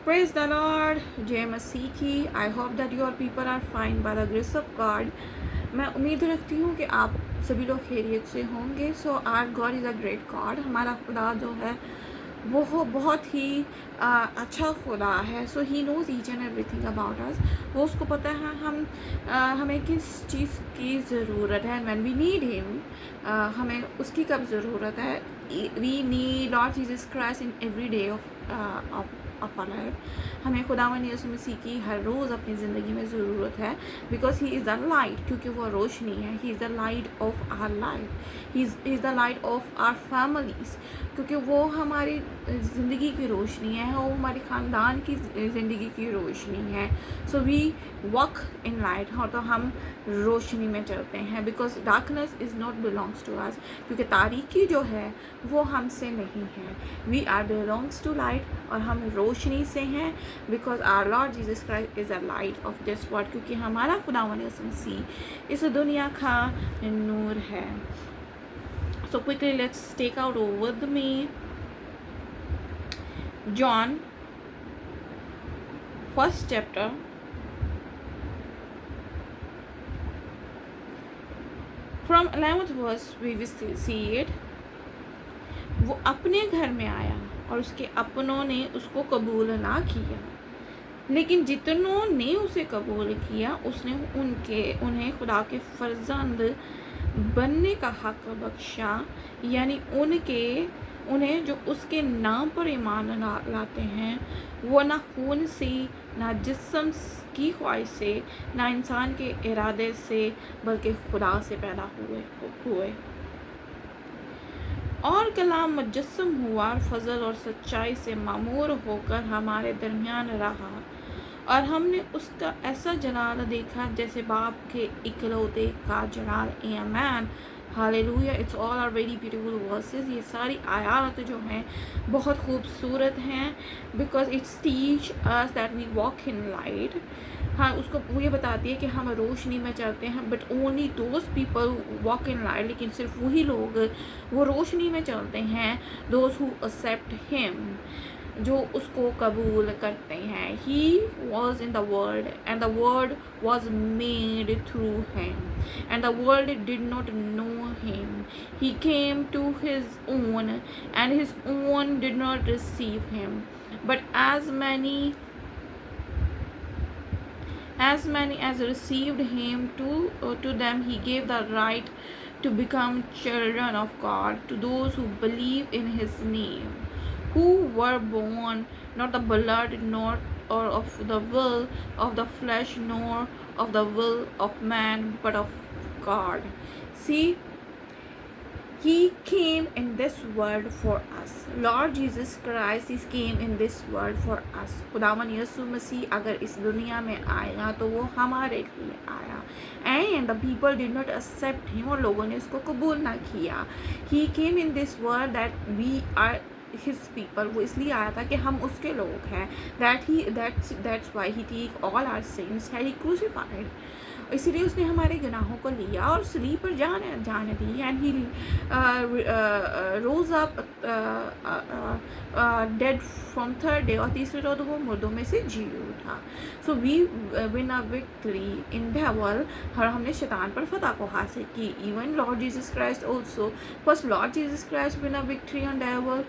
Praise the Lord, जय मसीह की। I hope that your people are fine by the grace of God. मैं उम्मीद रखती हूँ कि आप सभी लोग खैरियत से होंगे। So our God is a great God. हमारा खुदा जो है वो बहुत ही अच्छा खुदा है। So he knows each and everything about us. वो उसको पता है हमें किस चीज़ की ज़रूरत है। व्हेन वी नीड हिम, हमें उसकी कब ज़रूरत है। We need Lord Jesus Christ in every day of our life. हमें खुदावंद यीशु मसीह की हर रोज़ अपनी ज़िंदगी में ज़रूरत है, because he is the light, क्योंकि वो रोशनी है। He is the light of our life, he is the light of our families, क्योंकि वो हमारी ज़िंदगी की रोशनी है, वो हमारे ख़ानदान की ज़िंदगी की रोशनी है। So we walk in light. हाँ, तो हम रोशनी में चलते हैं, because darkness is not belongs to us, क्योंकि तारीकी जो है वो हमसे नहीं है। We are belongs to light, और हम रोशनी से हैं, because our Lord Jesus Christ is a light of this world, क्योंकि हमारा खुदावंद यीशु मसीह इस दुनिया का नूर है। So quickly let's take out with me John first chapter from 11th verse we will see it. वो अपने घर में आया और उसके अपनों ने उसको कबूल ना किया, लेकिन जितनों ने उसे कबूल किया उसने उन्हें खुदा के फर्जंद बनने का हक बख्शा, यानी उन्हें जो उसके नाम पर ईमान लाते हैं, वो ना खून से, ना जिस्म की ख्वाहिश से, ना इंसान के इरादे से, बल्कि खुदा से पैदा हुए। और कलाम मुजस्सम हुआ और फजल और सच्चाई से मामूर होकर हमारे दरमियान रहा, और हमने उसका ऐसा जलाल देखा जैसे बाप के इकलौते का जलाल। Amen, hallelujah. It's all are very beautiful verses. ये सारी आयात जो हैं बहुत खूबसूरत हैं, because it's teach us that we walk in light. हाँ, उसको वो ये बताती है कि हम रोशनी में चलते हैं, but only those people walk in light, लेकिन सिर्फ वही लोग वो रोशनी में चलते हैं, दोज हु एक्सेप्ट हिम, जो उसको कबूल करते हैं। He was in the world and the world was made through him and the world did not know him. He came to his own and his own did not receive him, but as many as received him, to them he gave the right to become children of God, to those who believe in his name, who were born not the blood, nor or of the will of the flesh, nor of the will of man, but of God. See, he came in this world for us. Lord Jesus Christ is came in this world for us. खुदावन यीशु मसीह अगर इस दुनिया में आया तो वो हमारे लिए आया, and the people did not accept him, और लोगों ने उसको कबूल ना किया। He came in this world that we are his people. वो इसलिए आया था कि हम उसके लोग हैं। That's why he take all our sins, had he crucified. इसीलिए उसने हमारे गुनाहों को लिया और सलीब पर जाने दी, and he rose up dead from third day, और तीसरे रोज वो मुर्दों में से जी उठा। So we win a victory in devil, और हमने शैतान पर फतह को हासिल की। Even Lord Jesus Christ also, first Lord Jesus Christ win a victory on devil.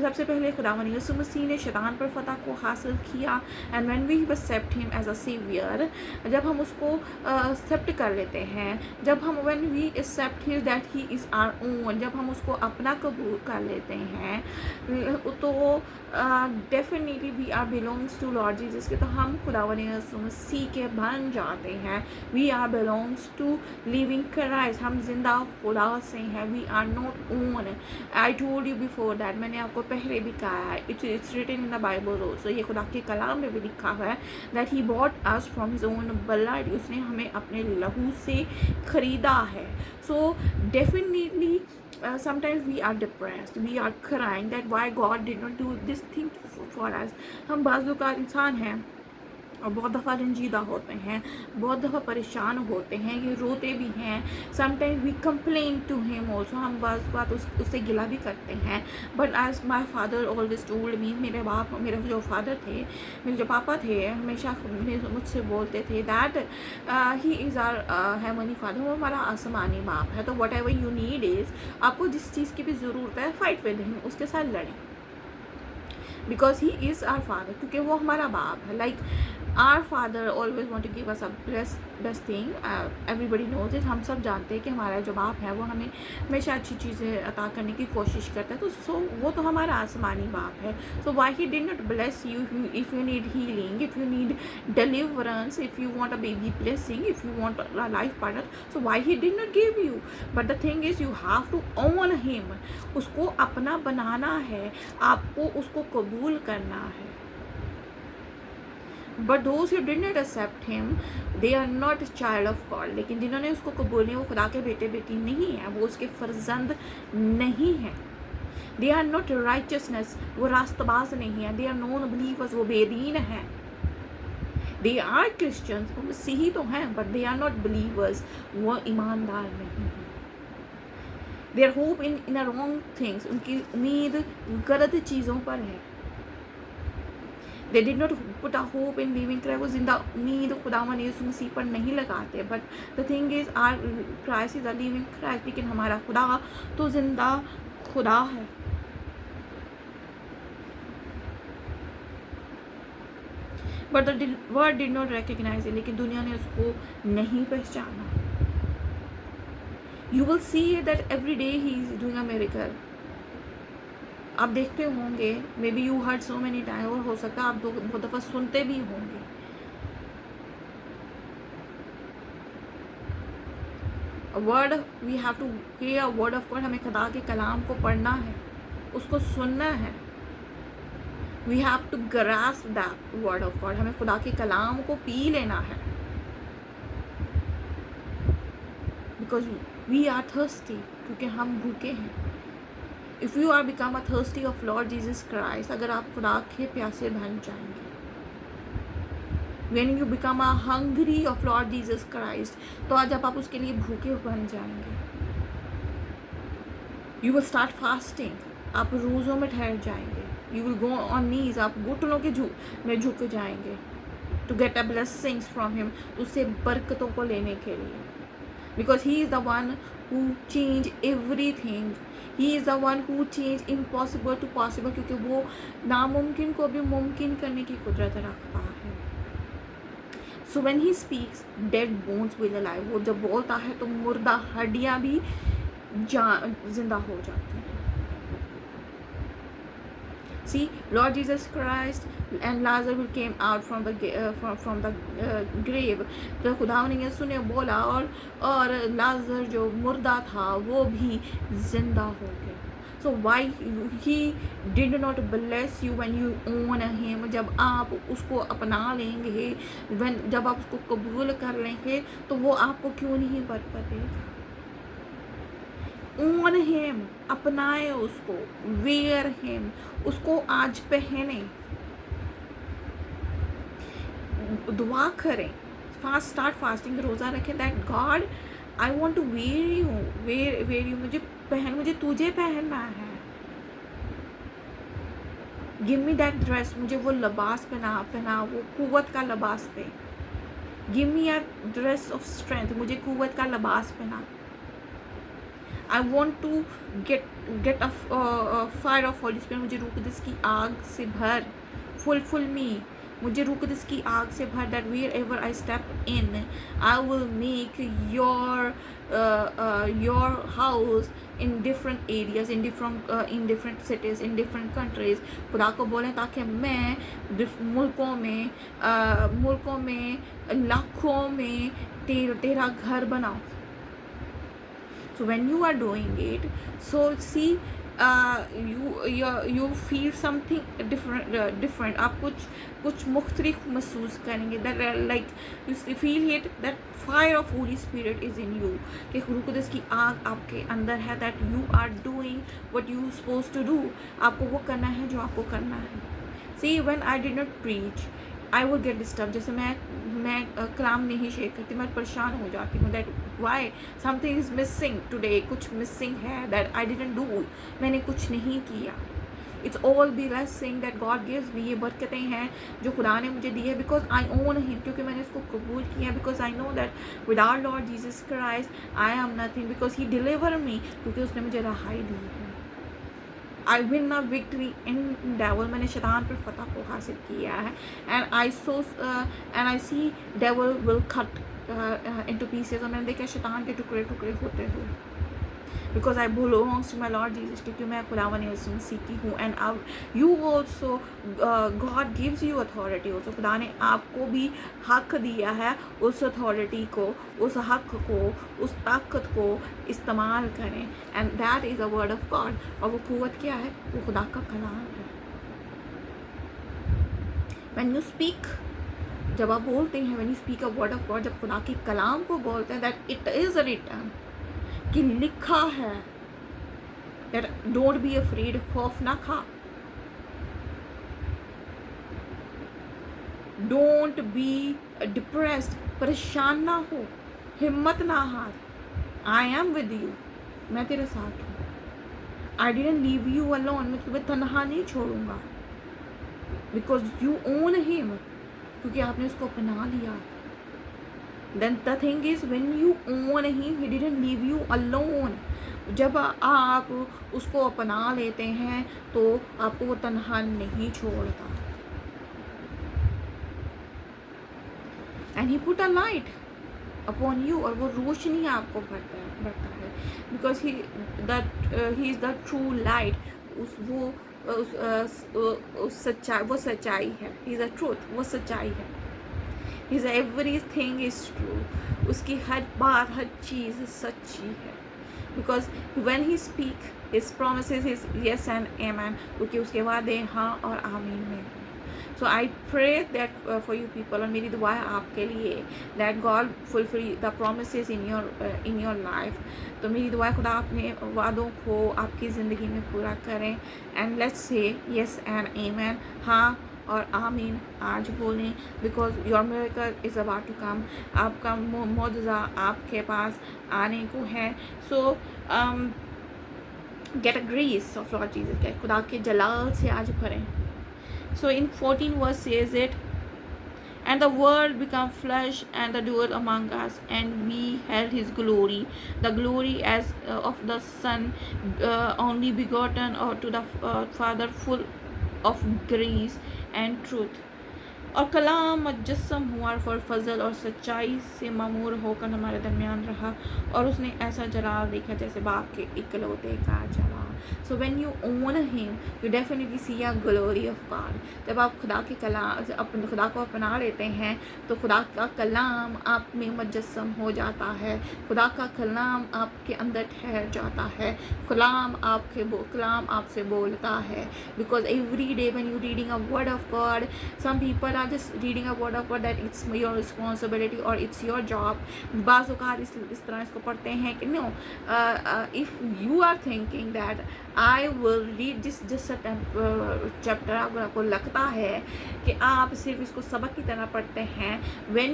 सबसे पहले खुदावंद यीशु मसीह ने शैतान पर फतह को हासिल किया। And when we accept him as a saviour, जब हम उसको एक्सेप्ट कर लेते हैं, जब हम when we accept his that he is our own, जब हम उसको अपना कबूल कर लेते हैं, तो definitely we are belongs to Lord Jesus के, तो हम खुदावंद यीशु मसीह के बन जाते हैं। We are belongs to living Christ, हम जिंदा खुदा से हैं। We are not own. I told you before that, मैंने आपको पहले भी कहा है, it's written in the Bible also, ये खुदा के कलाम में भी लिखा हुआ है, that he bought us from his own blood, उसने हमें अपने लहू से खरीदा है। So definitely sometimes we are depressed, we are crying that why God did not do this thing for us. हम बाज़ लोग इंसान हैं, और बहुत दफ़ा रंजीदा होते हैं, बहुत दफ़ा परेशान होते हैं, ये रोते भी हैं। Sometimes we complain to him also, हम बात उससे गिला भी करते हैं। But as my father always told me, मेरे जो फादर थे, मेरे जो पापा थे, हमेशा मुझसे बोलते थे that he is our heavenly father, वो हमारा आसमानी बाप है। तो whatever you need is, आपको जिस चीज़ की भी ज़रूरत है, फाइट विद हिम, उसके साथ लड़ें, because he is our father, क्योंकि वो हमारा बाप है। Like our father always want to give us a best thing, everybody knows it. हम सब जानते हैं कि हमारा जो बाप है वो हमें हमेशा अच्छी चीज़ें अता करने की कोशिश करता है। तो वो तो हमारा आसमानी बाप है। So why he did not bless you if you need healing, if you need deliverance, if you want a baby blessing, if you want a life partner, so why he did not give you. But the thing is you have to own him, उसको अपना बनाना है, आपको उसको कबूल करना है। But those who did not accept him, they are not child of God. लेकिन जिन्होंने उसको कबूल नहीं, वो खुदा के बेटे बेटी नहीं है, वो उसके फर्जंद नहीं है। दे आर नॉट राइचसनेस, वो रास्तबाज नहीं है। दे आर नॉन बिलीवर्स, वो बेदीन है। दे आर क्रिश्चियंस, वो मसीही तो हैं, but they are not believers, वो ईमानदार नहीं है। Their hope in a wrong things, उनकी उम्मीद गलत चीज़ों पर है। They did not put a hope in living Christ, वो जिंदा उम्मीद खुदावन यीशु मसीह पर नहीं लगाते। But the thing is our Christ is a living Christ, लेकिन हमारा खुदा तो जिंदा खुदा है। But the world did not recognise, लेकिन दुनिया ने उसको नहीं पहचाना। You will see that every day he is doing a miracle. आप देखते होंगे, may be you heard so many time, और हो सकता है आप बहुत दफ़ा सुनते भी होंगे। Word we have to hear a word of God, हमें खुदा के कलाम को पढ़ना है, उसको सुनना है। We have to grasp that word of God, हमें खुदा के कलाम को पी लेना है। बिकॉज वी आर थर्स्टी, क्योंकि हम भूखे हैं। If you are become a thirsty of Lord Jesus Christ, अगर आप खुदा के प्यासे बन जाएंगे, when you become a hungry of Lord Jesus Christ, तो आज आप उसके लिए भूखे बन जाएंगे। You will start fasting, आप रोज़ों में ठहर जाएंगे। You will go on knees, आप घुटनों के में झुक जाएंगे। To get a blessings from him, उससे बरकतों को लेने के लिए। Because he is the one who changed everything. He is the one who changed impossible to possible, क्योंकि वो नामुमकिन को भी मुमकिन करने की कुदरत रखता है। So when he speaks, dead bones will alive, वो जब बोलता है तो मुर्दा हड्डियाँ भी जिंदा हो जाती हैं। See, Lord Jesus Christ and Lazarus came out from the grave. तो खुदावंद ने यीशु ने बोला, और लाजर जो मुर्दा था वो भी जिंदा हो गया। So why he did not bless you when you own him? जब आप उसको अपना लेंगे, जब आप उसको कबूल कर लेंगे, तो वो आपको क्यों नहीं बरकत देगा? ओन हिम, अपनाए उसको, वेयर हिम, उसको आज पहने, दुआ करें, स्टार्ट फास्टिंग, रोज़ा रखें, that God I want to wear you, मुझे तुझे पहनना है। गिव मी दैट ड्रेस, मुझे वो लिबास पहना, वो कुव्वत का लिबास दे। Give me a dress of strength, मुझे कुव्वत का लिबास पहना। I want to get a fire of Holy Spirit, मुझे रूह कुदस की आग से भर। Fulfill me, मुझे रूह कुदस की आग से भर। That wherever I step in, I will make your house in different areas, in different cities, in different countries. खुदा को बोलें ताकि मैं मुल्कों में लाखों में तेरा घर बनाऊँ। So when you are doing it, so see, you feel something different. आप कुछ मुख्तलिफ महसूस करेंगे। That like you feel it, that fire of Holy Spirit is in you, कि रूह कुदस की आग आपके अंदर है। That you are doing what you supposed to do, आपको वो करना है जो आपको करना है। See, when I did not preach I will get disturb, जैसे मैं कलाम नहीं शेयर करती, मैं परेशान हो जाती हूँ that why something is missing today, कुछ मिसिंग है, दैट आई डिडंट डू, मैंने कुछ नहीं किया। It's all blessing that God gives me, ये बरकतें हैं जो खुदा ने मुझे दी है, बिकॉज आई ओन हिम, क्योंकि मैंने इसको कबूल किया, because I know that with our Lord Jesus Christ I am nothing, because he deliver me, क्योंकि उसने मुझे रहाई दी है। I win a victory in devil, मैंने शैतान पर फतह को हासिल किया है। And I see devil will cut into pieces, और मैंने देखा शैतान के टुकड़े टुकड़े होते हुए, because I belongs to my Lord Jesus, क्योंकि मैं खुदावन यीशु मसीह की हूँ। And you also, God gives you authority also, खुदा ने आपको भी हक दिया है, उस अथॉरिटी को, उस हक को, उस ताकत को इस्तेमाल करें। And that is a word of God, और वो कुव्वत क्या है? वो खुदा का कलाम है। व्हेन यू स्पीक, जब आप बोलते हैं, when you speak a word of God, जब खुदा के कलाम को बोलते हैं, दैट इट इज़ रिटन, कि लिखा है, दैट डोंट बी अफ्रेड, खौफ ना खा, डोंट बी डिप्रेस्ड, परेशान ना हो, हिम्मत ना हार, आई एम विद यू, मैं तेरे साथ हूँ, I didn't leave you alone, मैं तुम्हें तन्हा नहीं छोड़ूंगा, बिकॉज यू ओन हिम, क्योंकि आपने उसको अपना लिया। Then the thing is, when you own him, he didn't leave you alone. जब आप उसको अपना लेते हैं तो आपको वो तन्हा नहीं छोड़ता। And he put a light upon you, और वो रोशनी आपको भरता है, because he is the true light. वो सच्चाई है, he is the truth, वो सच्चाई है। His everything is true. उसकी हर बात, हर चीज़ सच्ची है, because when he speak, his promises is yes and amen, क्योंकि उसके वादे हाँ और आमीन में। So I pray that for you people, और मेरी दुआ है आपके लिए, that God fulfill the promises in your life. तो मेरी दुआ है खुदा अपने वादों को आपकी ज़िंदगी में पूरा करें। And let's say yes and amen, हाँ और आमीन आज बोलें, because your miracle is about to come, आपका मौजज़ा आपके पास आने को है। So get a grace of Lord Jesus, के खुदा के जलाल से आज भरें। So in 14 verse says it, and the word became flesh and dwelt among us, and we beheld his glory, the glory as of the Son, only begotten, or to the Father, full of grace and truth. और कलाम मुजस्सम हुआ और फजल और सच्चाई से मामूर होकर हमारे दरमियान रहा, और उसने ऐसा जलाल देखा जैसे बाप के इकलौते का जलाल। So when you own him, you definitely see a glory of God. जब आप खुदा के कलाम, खुदा को अपना लेते हैं, तो खुदा का कलाम आप में मुजस्सम हो जाता है, खुदा का कलाम आपके अंदर ठहर जाता है, कलाम आपसे बोलता है। Because every day when you reading a word of God, some people are just reading a word of God that it's your responsibility or it's your job. बाज़ औक़ात इस तरह इसको पढ़ते हैं कि no, if you are thinking that I will read this just a chapter, अगर आपको लगता है कि आप सिर्फ इसको सबक की तरह पढ़ते हैं, when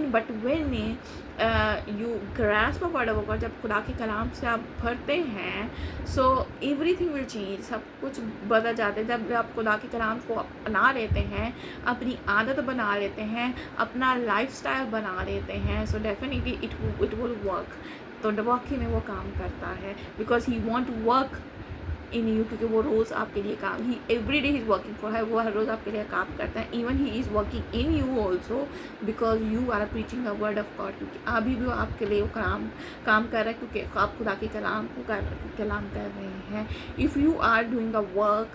you grasp a word of God, जब खुदा के कलाम से आप भरते हैं, so everything will change, सब कुछ बदल जाते हैं। जब आप खुदा के कलाम को अपना लेते हैं, अपनी आदत बना लेते हैं, अपना लाइफस्टाइल बना लेते हैं, so definitely it will work। तो वाकई में वो काम करता है, because he want to work in you, क्योंकि वो रोज़ आपके लिए काम, he every day is working for है, वो हर रोज़ आपके लिए काम करता है। Even he is working in you also, because you are preaching the word of God, क्योंकि अभी भी वो आपके लिए वो काम कर रहा है, क्योंकि आप खुदा के कलाम कर रहे हैं। If you are doing a work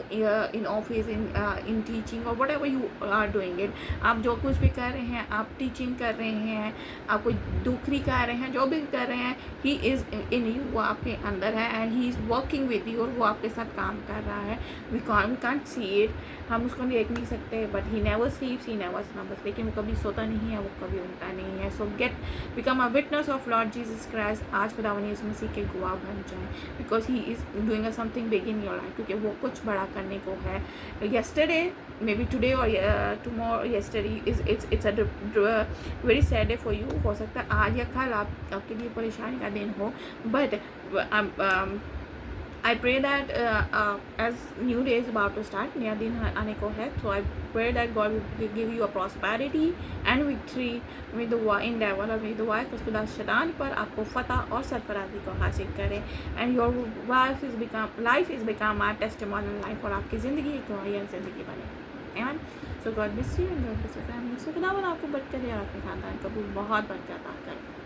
in office, in teaching, और whatever you are doing it, आप जो कुछ भी कर रहे हैं, आप टीचिंग कर रहे हैं, आप कोई दुखरी कर रहे हैं, जो भी कर रहे हैं, ही इज़ इन यू, वो आपके अंदर है, and he is working with you, और वो आपके आपके साथ काम कर रहा है। वी कांट सी इट, हम उसको देख नहीं सकते, but he never स्लीप्स, he never slumbers, लेकिन वो कभी सोता नहीं है, वो कभी उठता नहीं है। So become a witness of Lord Jesus Christ. आज खुदावंद यीशु मसीह के गवाह बन जाएं, because he is doing something big in your life, क्योंकि वो कुछ बड़ा करने को है। yesterday, maybe today or tomorrow, yesterday it's a very sad day for you। हो सकता है आज या कल आपके लिए परेशानी का दिन हो, but I pray that as new day is about to start, नया दिन आने को है, so I pray that God will give you a prosperity and victory with the war in devil और with the war खुदा शैतान पर आपको फतह और सरफराजी को हासिल करें। and your life is become a testimonial life, और आपकी ज़िंदगी एक गवाही ज़िंदगी बने। Amen। So God bless you and God bless your family। So खुदावंद आपको बरकत दे और आपके खानदान को बहुत बरकत अता करे।